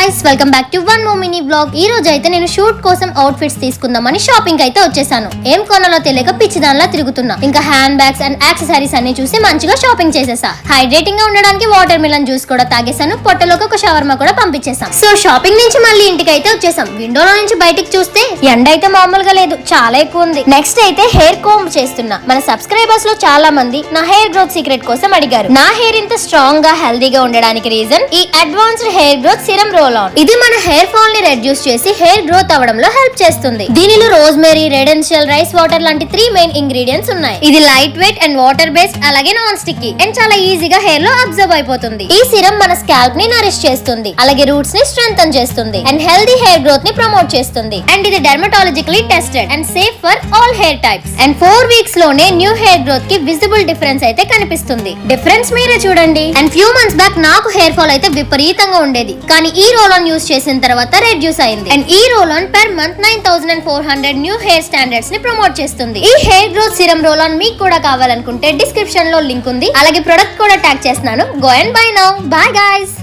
guys, welcome back to one more mini vlog. ఈ రోజు అయితే నేను షూట్ కోసం అవుట్ ఫిట్స్ తీసుకుందామని షాపింగ్ అయితే వచ్చేసాను. ఏం కొనాలో తెలియక పిచ్చిదానిలా తిరుగుతున్నా. ఇంకా హ్యాండ్ బ్యాగ్స్ అండ్ యాక్సెసరీస్ అన్ని చూసి మంచిగా షాపింగ్ చేసేసా. హైడ్రేటింగ్ గా ఉండడానికి వాటర్ మిలన్ జ్యూస్ కూడా తాగేసాను. పొట్టలోకి ఒక షవర్మా కూడా పంపించేసాం. సో షాపింగ్ నుంచి మళ్ళీ ఇంటికి అయితే వచ్చేసాం. విండోలో నుంచి బయటికి చూస్తే ఎండ అయితే మామూలుగా లేదు, చాలా ఎక్కువ ఉంది. నెక్స్ట్ అయితే హెయిర్ కోంబ్ చేస్తున్నా. మన సబ్స్క్రైబర్స్ లో చాలా మంది నా హెయిర్ గ్రోత్ సీక్రెట్ కోసం అడిగారు. నా హెయిర్ ఇంత స్ట్రాంగ్ గా హెల్దీగా ఉండడానికి రీజన్ ఈ advanced hair growth serum roll on. ఇది మన హెయిర్ ఫాల్ ని రెడ్యూస్ చేసి హెయిర్ గ్రోత్ అవ్వడంలో హెల్ప్ చేస్తుంది. దీనిలో rosemary, red essential, rice water లాంటి 3 మెయిన్ ఇంగ్రీడియంట్స్ ఉన్నాయి. ఇది light weight and water based, అలాగే నాన్ స్టిక్కీ అండ్ చాలా ఈజీగా హెయిర్ లో అబ్జర్వ్ అయిపోతుంది. ఈ సిరం మన స్కాల్ప్ ని నరిష్ చేస్తుంది, అలాగే రూట్స్ ని స్ట్రెంథెన్ చేస్తుంది అండ్ హెల్దీ హెయిర్ గ్రోత్ ని ప్రమోట్ చేస్తుంది. అండ్ ఇది dermatologically tested and safe for all hair types. And 4 weeks లోనే న్యూ హెయిర్ గ్రోత్ కి విజిబుల్ డిఫరెన్స్ అయితే కనిపిస్తుంది. డిఫరెన్స్ మీరే చూడండి. అండ్ ఫ్యూ మంత్స్ బ్యాక్ నాకు హెయిర్ ఫాల్ అయితే విపరీతంగా ఉండేది, కానీ ఈ రోల్ ఆన్ యూస్ చేసిన తర్వాత రెడ్యూస్ అయింది. అండ్ ఈ roll on per month 9400 new hair standards ని ప్రమోట్ చేస్తుంది. ఈ hair growth serum roll on మీకు కూడా కావాలనుకుంటే డిస్క్రిప్షన్ లో లింక్ ఉంది, అలాగే ప్రొడక్ట్ కూడా ట్యాగ్ చేస్తున్నాను. Go and by now. Bye guys.